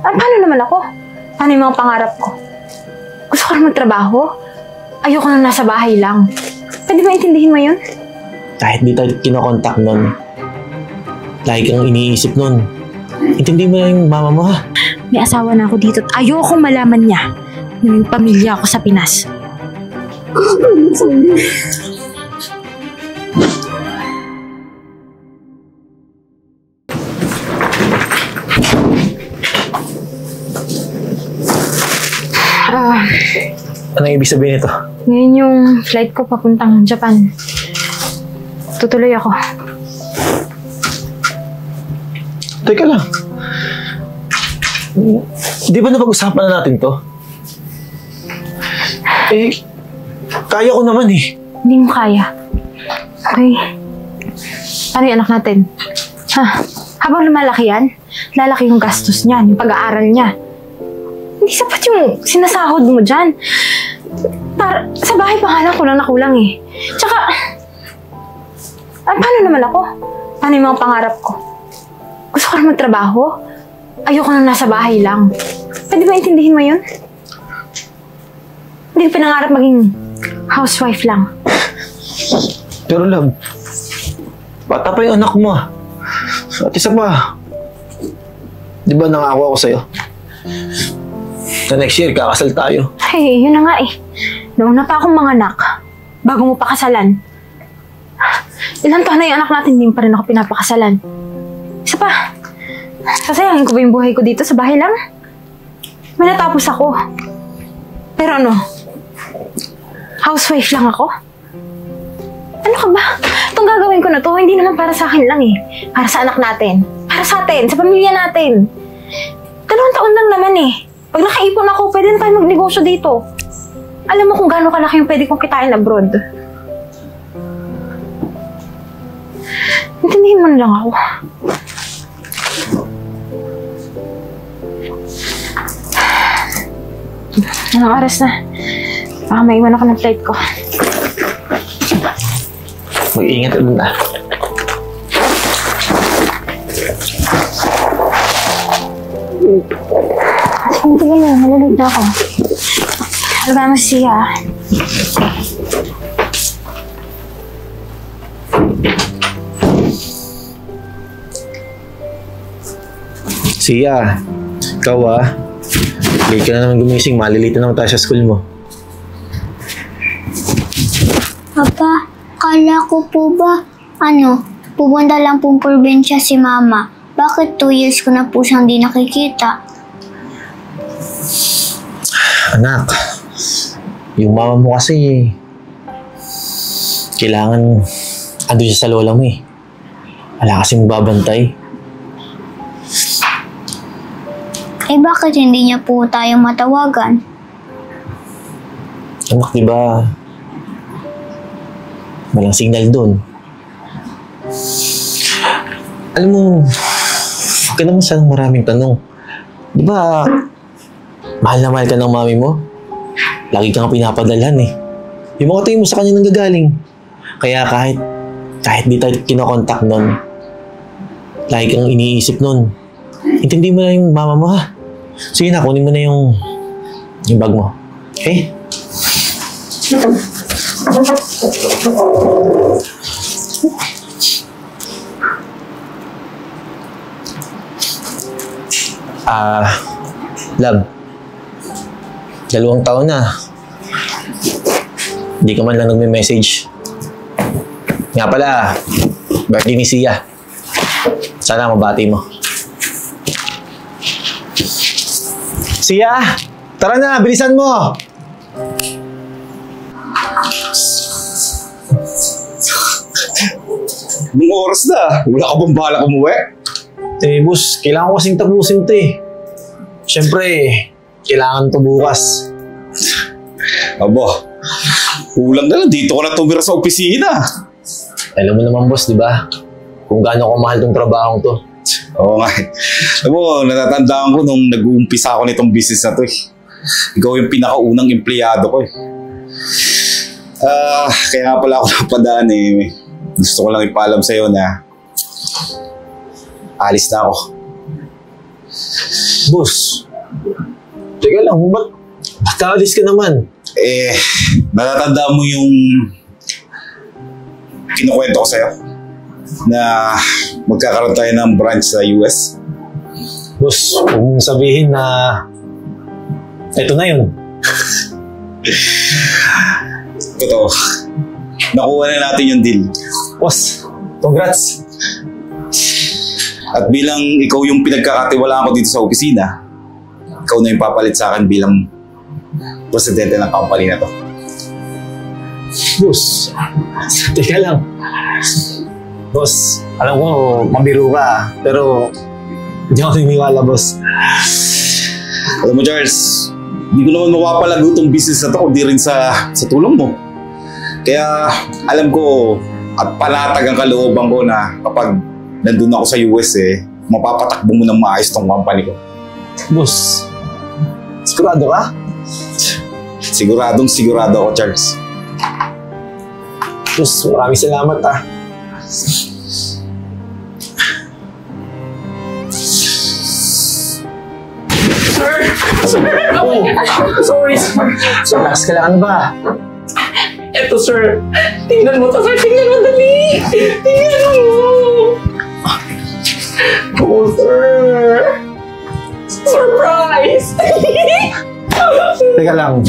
Paano naman ako? Paano yung mga pangarap ko? Gusto ko rin magtrabaho. Ayoko na nasa bahay lang. Pwede ba intindihin mo yun? Kahit di tayo kinokontak nun, lagi kang iniisip nun. Intindihin mo na yung mama mo, ha? May asawa na ako dito at ayokong malaman niya na may pamilya ako sa Pinas. Anong ibig sabihin nito? Ngayon yung flight ko papuntang Japan. Tutuloy ako. Teka lang. Di ba napag-usapan na natin to? Eh, kaya ko naman eh. Hindi mo kaya. Okay. Paano yung anak natin? Ha? Habang lumalaki yan, lalaki yung gastos niyan, yung pag-aaral niya. Hindi sapat yung sinasahod mo dyan. Sa bahay pa nga lang kulang na kulang eh. Tsaka, paano naman ako? Paano yung mga pangarap ko? Gusto ko rin magtrabaho. Ayoko na nasa bahay lang. Pwede ba intindihin mo yun? Hindi ko pinangarap maging housewife lang. Pero love, bata pa yung anak mo. At isa pa, di ba nangako ako sa'yo? Na next year, kakasal tayo. Hey, yun na nga eh. Nauna pa akong mga anak, bago mo pakasalan. Ilang taon na yung anak natin, hindi pa rin ako pinapakasalan. Isa pa, sasayangin ko ba yung buhay ko dito sa bahay lang? May natapos ako. Pero ano, housewife lang ako? Ano ka ba? Itong gagawin ko na to, hindi naman para sa akin lang eh. Para sa anak natin. Para sa atin, sa pamilya natin. 2 taon lang naman eh. Pag nakaipon ako, pwede na tayo magnegosyo dito. Alam mo kung gaano kalaki yung pwede kong kitain abroad. Intindihin mo na lang ako. Anong oras na? Baka maiwan ako ng flight ko. Mag-iingat ulit na. Sige na, malulog na ako. Alagaan mo siya. Siya, ikaw late ka na naman gumising. Malilito naman tayo sa school mo. Papa, kala ko po ba, pupunta lang pong probinsya si Mama. Bakit 2 years ko na po siyang di nakikita? Anak, yung mama mo kasi, kailangan ando siya sa lola mo eh. Wala kasing babantay. Eh bakit hindi niya po tayo matawagan? Anak, diba, walang signal dun. Alam mo, huwag ka naman sanang maraming tanong. Diba, mahal na mahal ka ng mami mo? Lagi kang pinapadalhan eh. Yung mga tingin mo sa kanya nanggagaling. Kaya kahit di tayo kinokontak nun, lagi kang iniisip nun. Intindi mo na yung mama mo, ha? Sige na, kunin mo na yung bag mo. Okay? Love. 2 taon na. Hindi ka man lang nagme-message. Nga pala, birthday ni Sia. Sana mabati mo. Sia! Tara na! Bilisan mo! Anong oras na? Wala ka bang balak umuwi? Eh, boss, kailangan ko kasing tapusin ito eh. Siyempre, kailangan to bukas. Aba, kulang na lang. Dito ko na tumira sa opisina. Alam mo naman, boss, di ba? Kung gaano ko mahal tong trabaho to. Oo nga. Alam mo, natatandaan ko nung nag-uumpisa ako nitong business na to eh. Ikaw yung pinakaunang empleyado ko eh. Kaya nga pala ako napadaan eh. Gusto ko lang ipaalam sa'yo na alis na ako. Boss, teka lang, ba't aalis ka naman? Natatandaan mo yung kinukwento ko sa'yo na magkakaroon tayo ng branch sa US? Boss, huwag mong sabihin na eto na yun. Totoo. Nakuha na natin yung deal. Boss, congrats. At bilang ikaw yung pinagkakatiwalaan ko dito sa opisina, ikaw na yung papalit sa akin bilang presidente ng company na to. Boss, teka lang. Boss, alam ko, mabiro ka, pero hindi ako niniwala, boss. Alam mo, Charles, hindi ko naman mapapalago itong business na to kundi rin sa tulong mo. Kaya alam ko at palatag ang kalooban ko na kapag nandun ako sa US mapapatakbo mo ng maayos tong company ko. Boss, sigurado ka? Sigurado ako, Charles. Boss, maraming salamat ah. Oh, sorry, sir. Relax ka lang, ano ba? Eto, sir. Tingnan mo to, sir. Tingnan mo, dali. Tingnan mo. Oh, sir. Surprise! Teka lang,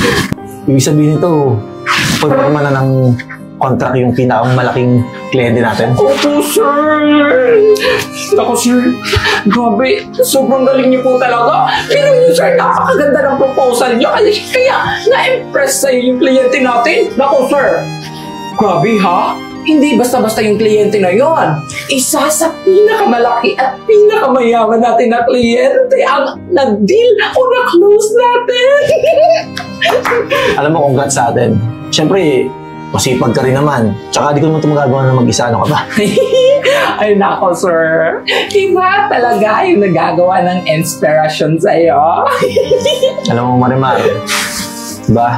ibig sabihin nito, pagpapama na ng contract yung pinakamalaking kliyente natin. Opo, sir. Ako, sir. Grabe, sobrang galing niyo po talaga. Pero yun, sir, napakaganda ng proposal niyo. Kaya na-impress sa'yo yung kliyente natin. Naku, sir. Grabe, ha? Hindi basta-basta yung kliyente na yon. Isa sa pinakamalaki at pinakamayaman natin na kliyente ang nag-deal o na-close natin. Alam mo, congrats sa atin. Siyempre, masipag ka rin naman. Tsaka di ko naman ito magagawa na mag-isa. Ano ka ba? Ay nako, sir. Iba talaga yung nagagawa ng inspiration sa'yo. Alam mo, Marimar, diba?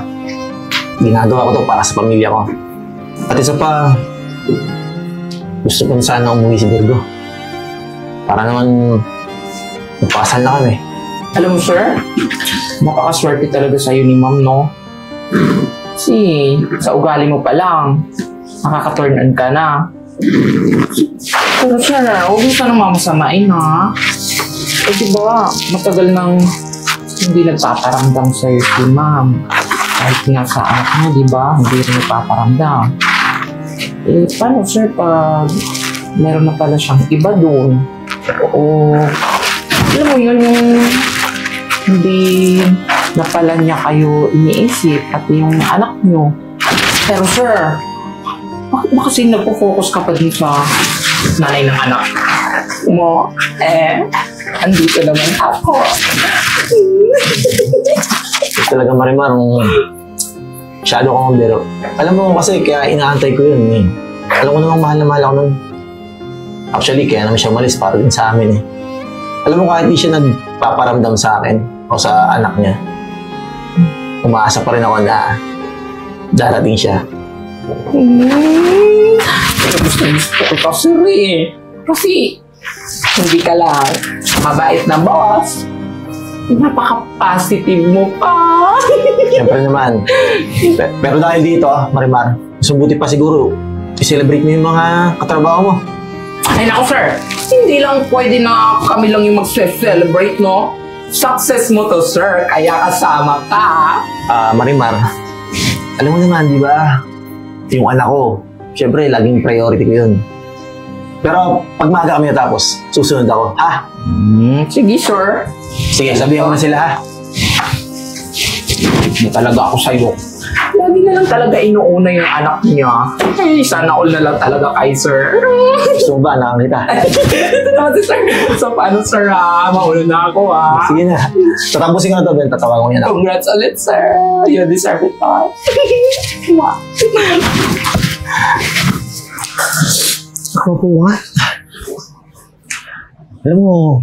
Ginagawa ko to para sa pamilya ko. At isa pa, gusto ko na sana umuwi si Virgo. Para naman magpakasal na kami. Alam mo, sir, napakaswerte talaga sa'yo ni ma'am, no? Kasi sa ugali mo pa lang, nakaka-turn on ka na. Pero sir, huwag mo sanang mamasamain, ha? Eh, diba, matagal nang hindi nagpaparamdam sa'yo si ma'am. Kahit nga sa anak mo, diba, hindi rin nagpaparamdam. Eh, paano, sir, pag meron na pala siyang iba doon? O, alam mo yun, yung hindi na pala niya kayo iniisip at yung anak niyo. Pero sir, bakit ba kasi nagpo-focus ka pa din sa nanay ng anak mo? Andito naman ako. Talaga, Marimar, masyado kang mabiro. Alam mo kasi, kaya inaantay ko yun eh. Alam ko namang mahal na mahal ako nun. Actually, kaya naman siya malis para din sa amin eh. Alam mo, kahit di siya nagpaparamdam sa akin o sa anak niya, umaasa pa rin ako na darating siya. Pero gusto ko kasi rin. Kasi hindi ka lang mabait na boss. Napaka-positive mo pa. Siyempre naman. Pero dahil dito, Marimar, subuti pa siguro, i-celebrate mo yung mga katrabaho mo. Ay naku sir, hindi lang pwede na kami lang yung mag-celebrate, no? Success mo to, sir, kaya kasama ka. Marimar, alam mo naman, di ba? Yung anak ko, siyempre, laging priority ko yun. Pero pag maaga kami natapos, susunod ako, ha? Sige, sir. Sige, sabihan ko na sila, ha? Hindi talaga ako sa'yo. Lagi na lang talaga inuuna yung anak niya. Ay, sana all na lang talaga kay sir. Gusto mo ba, nakakita? Ito naman si sir. So, paano sir, ha? Mauna na ako, ha? Sige na. Tatapusin ko na to, then tatawagan ko yan ako. Congrats ulit, sir. You deserve it all. Ako nga. Alam mo,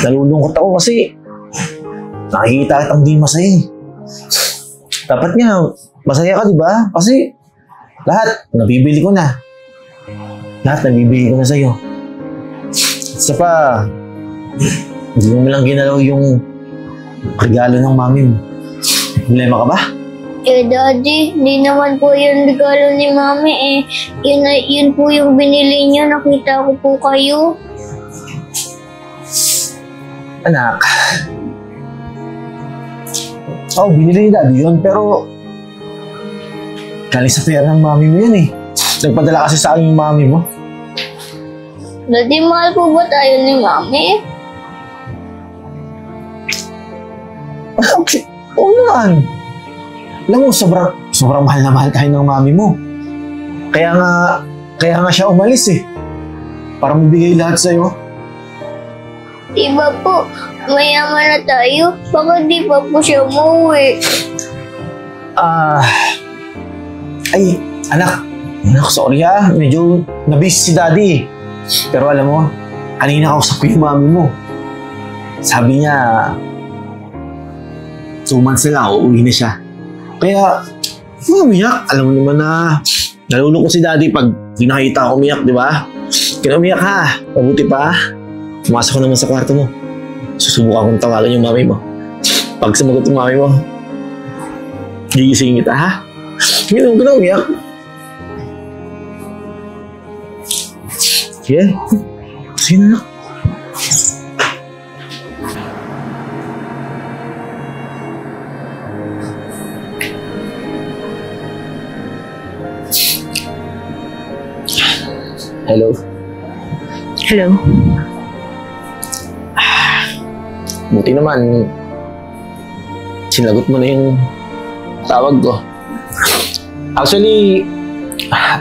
nalulungkot ako kasi nakikita kitang di masaya eh. Dapat nga, masaya ka, di ba? Kasi lahat, nabibili ko na. Lahat, nabibili ko na sa'yo. At isa pa, Hindi mo lang ginalaw yung regalo ng mami mo. Problema ka ba? Eh, Daddy, di naman po yung regalo ni Mami eh. Yun po yung binili niya. Nakita ko po kayo. Anak. Binili ni Daddy yun, pero galing sa pera ng mami mo yun eh. Nagpadala kasi sa akin yung mami mo. Daddy, mahal po ba tayo ni Mami? Okay. Oo naman. Alam mo, sobrang mahal na mahal tayo ng mami mo. Kaya nga siya umalis eh. Para mabigay lahat sa'yo. Diba po, mayaman na tayo? Baka di pa po siya umuwi. Ay, anak, sorry medyo nabis si Daddy eh. Pero alam mo, kanina kausap ko yung mami mo. Sabi niya, 2 months na lang, uuwi na siya. Kaya, umiyak. Alam mo naman na nalulungkot si Daddy pag nakita ako umiyak, di ba? Kaya umiyak ha. Mabuti pa. Pumasok ko naman sa kwarto mo. Susubukan kong tawagan yung mami mo. Pag sumagot yung mami mo, gigisingin kita ha. Hindi naman ko na umiyak. Sige. Sige na. Hello. Hello. Buti naman, sinagot mo na yung tawag ko. Actually,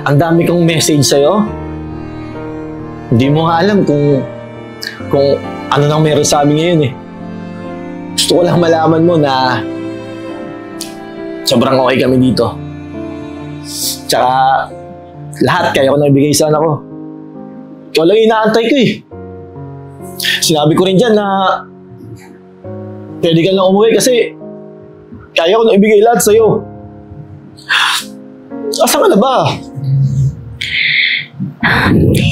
ang dami kong message sa'yo. Hindi mo nga alam kung ano nang meron sa amin ngayon eh. Gusto ko lang malaman mo na sobrang okay kami dito. Tsaka lahat kaya ko nagbigay sa anak ko. Ikaw lang inaantay ko eh. Sinabi ko rin dyan na pwede ka lang umuwi kasi kaya ko na ibigay lahat sa'yo. Asa ka na ba?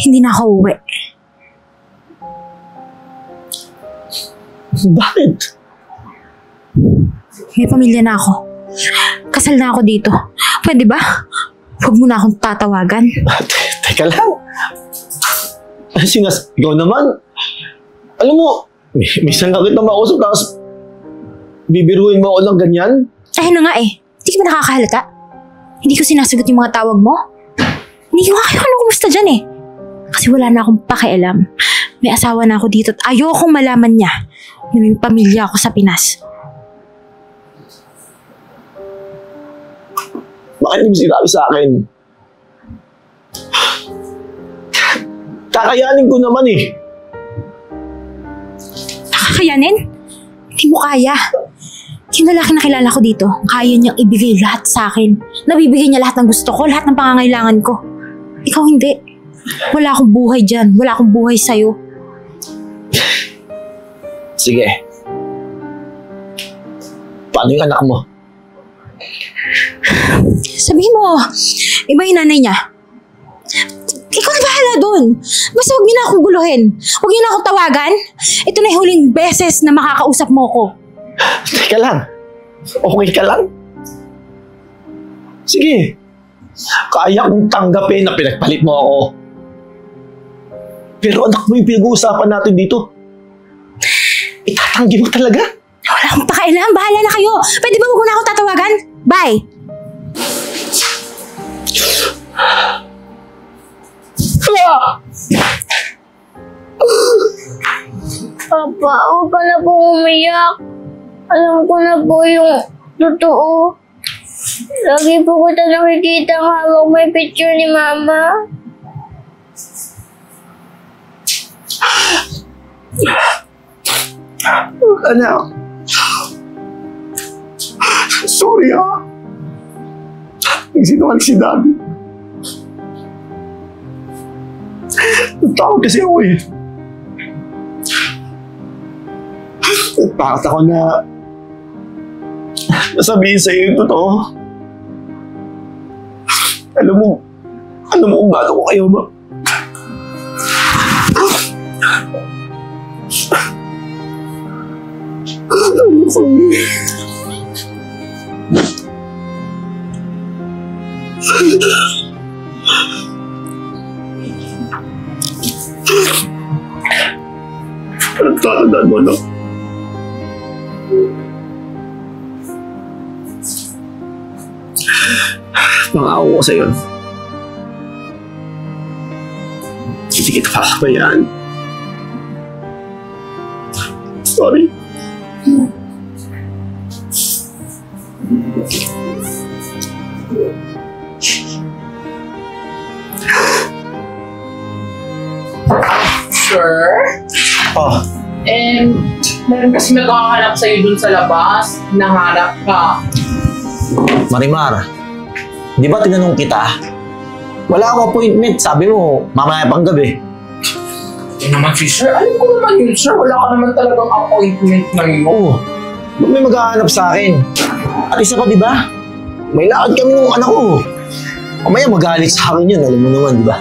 Hindi na ako uwi. Bakit? May pamilya na ako. Kasal na ako dito. Pwede ba? Huwag mo na akong tatawagan. Teka lang. Ikaw naman. Alam mo, minsan lang kita makausap tapos bibiruin mo ako lang ganyan. Ay, ano nga eh. Hindi ka ba nakakahalata? Hindi ko sinasagot yung mga tawag mo. Hindi ko kaya kung kumusta dyan eh. Kasi wala na akong pakialam. May asawa na ako dito at ayokong malaman niya na may pamilya ako sa Pinas. Bakit hindi mo sinabi sa akin? Kakayanin ko naman eh. Kakayanin? Hindi mo kaya. Yung lalaki na kilala ko dito, kaya niyang ibigay lahat sa akin. Nabibigay niya lahat ng gusto ko, lahat ng pangangailangan ko. Ikaw hindi. Wala akong buhay dyan. Wala akong buhay sa'yo. Sige. Paano yung anak mo? Sabihin mo, iba yung nanay niya. Ikaw na bahala dun. Basta huwag niyo na akong guluhin. Huwag niyo na akong tawagan. Ito na yung huling beses na makakausap mo ko. Teka lang. Okay ka lang? Sige. Kaya kong tanggapin na pinagpalit mo ako. Pero anak mo yung pinag-uusapan natin dito. Itatanggi mo talaga? Wala akong pakialam. Bahala na kayo. Pwede ba huwag mo na akong tatawagan? Bye! Papa, huwag ka na pong umiyak. Alam ko na po yung totoo. Lagi po kita nakikita hawak may picture ni Mama. Anak. Sorry Nagsinungaling si Daddy. Tawag kasi ako eh. Takot ako na nasabihin sa'yo yung totoo. Alam mo kung gaano ko kayo Tatandaan mo, anak. Pangako ko sa'yo. Hindi kita kakabayaan. Sorry. Sir? Oh, Meron kasi naghahanap sa'yo dun sa labas. Nangarap ka. Marimar. Di ba tinanong kita? Wala akong appointment. Sabi mo, mamaya pang gabi. Yan naman si Sir. Alam ko naman yun, Sir. Wala ka naman talagang appointment ngayon. Oo. Ba't may maghahanap sa akin? At isa pa, di ba? May lakad kami ng anak ko. Mamaya magalit sa akin yun. Alam mo naman, di ba?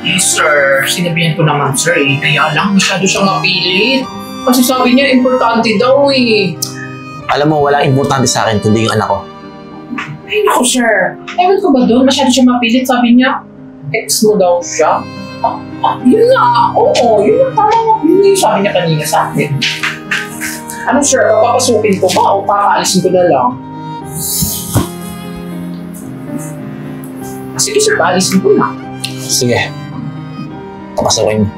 Eh, Sir. Sinabihan ko naman, Sir. Kaya lang, masyado siyang mapilit. Kasi sabi niya, importante daw eh. Alam mo, wala importante sa akin kundi yung anak ko. Ay, naku, Sir. Ewan ko ba doon? Masyado siya mapilit. Sabi niya, ex mo daw siya. Yun na. Oo, yun yung tama. Yun yung sabi niya kanina sa akin. Ano, Sir? Papapasukin ko ba o papaalisin ko na lang? Sige, Sir. Paalisin ko na. Sige. Papasukin mo.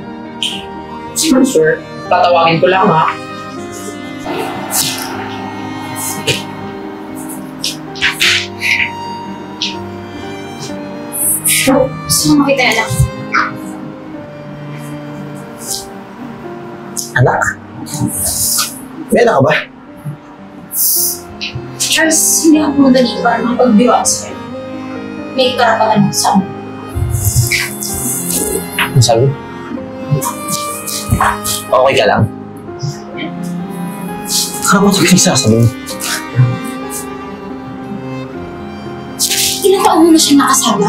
Sige, Sir. Tatawagin ko lang, ha? Gusto mo makita anak? Anak? May anak ka ba? Charles, hindi ako pumunta dito para makapagbiwag sa'yo. May karapatan sa amin. Ano sabi? Okay ka lang? Kapag ito pinagsasabi mo? Ilang taon mo na siyang nakasama?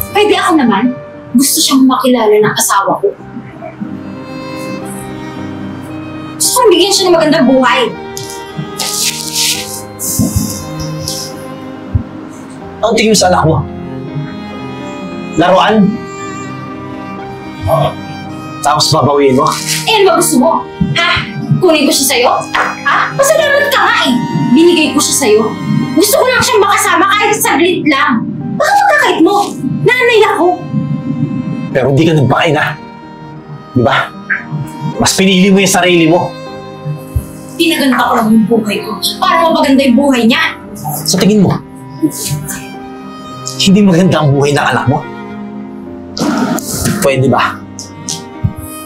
Pwede ako naman. Gusto siyang makilala ng asawa ko. Gusto kong bigyan siya ng magandang buhay. Ang tingin mo sa anak mo? Laruan? Tapos babawiin mo? Eh, ano ba gusto mo? Ha? Kunin ko siya sa'yo? Ha? Pasalamat ka nga eh. Binigay ko siya sa'yo. Gusto ko lang siyang makasama kahit saglit lang. Baka magkakait mo. Nanay ako. Pero hindi ka nagpakain ha? Di ba? Mas pinili mo yung sarili mo. Pinaganda ko lang yung buhay ko para mapaganda yung buhay niya. Sa tingin mo, hindi maganda ang buhay ng anak mo? Pwede ba?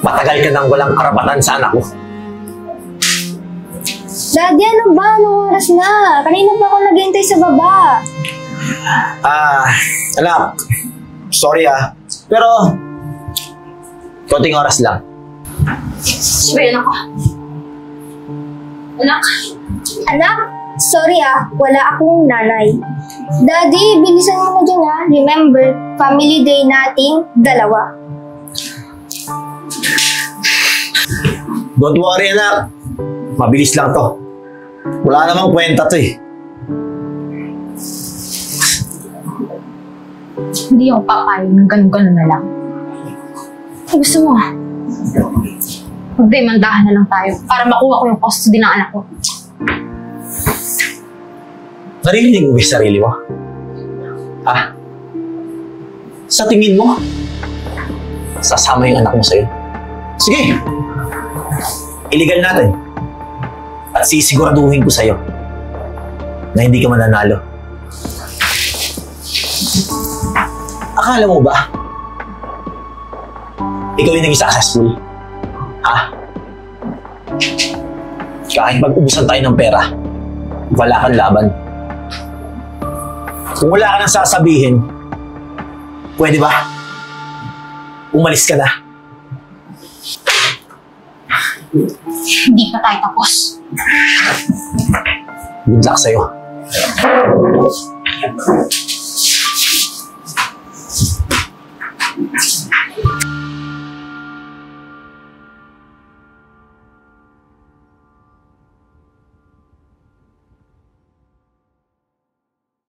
Matagal ka nang walang karapatan sa anak mo. Daddy, ano ba? Anong oras na? Kanina pa ako naghihintay sa baba. Anak, sorry pero konting oras lang. Sabi, anak ko. Anak. Anak, sorry wala akong nanay. Daddy, bilisan mo na dyan Remember, family day nating dalawa. Don't worry anak, mabilis lang to. Wala namang kwenta to eh. Hindi ako papayag ng ganun-ganun na lang. Kung gusto mo, magdemandahan na lang tayo para makuha ko yung custody ng anak ko. Naririnig mo ba yung sarili mo? Sa tingin mo, sasama yung anak mo sa'yo? Sige! Iligal natin. At sisiguraduhin ko sa'yo na hindi ka mananalo. Akala mo ba? Ikaw yung naging successful? Kahit mag-ubusan tayo ng pera, wala kang laban. Kung wala ka nang sasabihin, pwede ba? Umalis ka na. Hindi pa tayo tapos. Good luck sa'yo.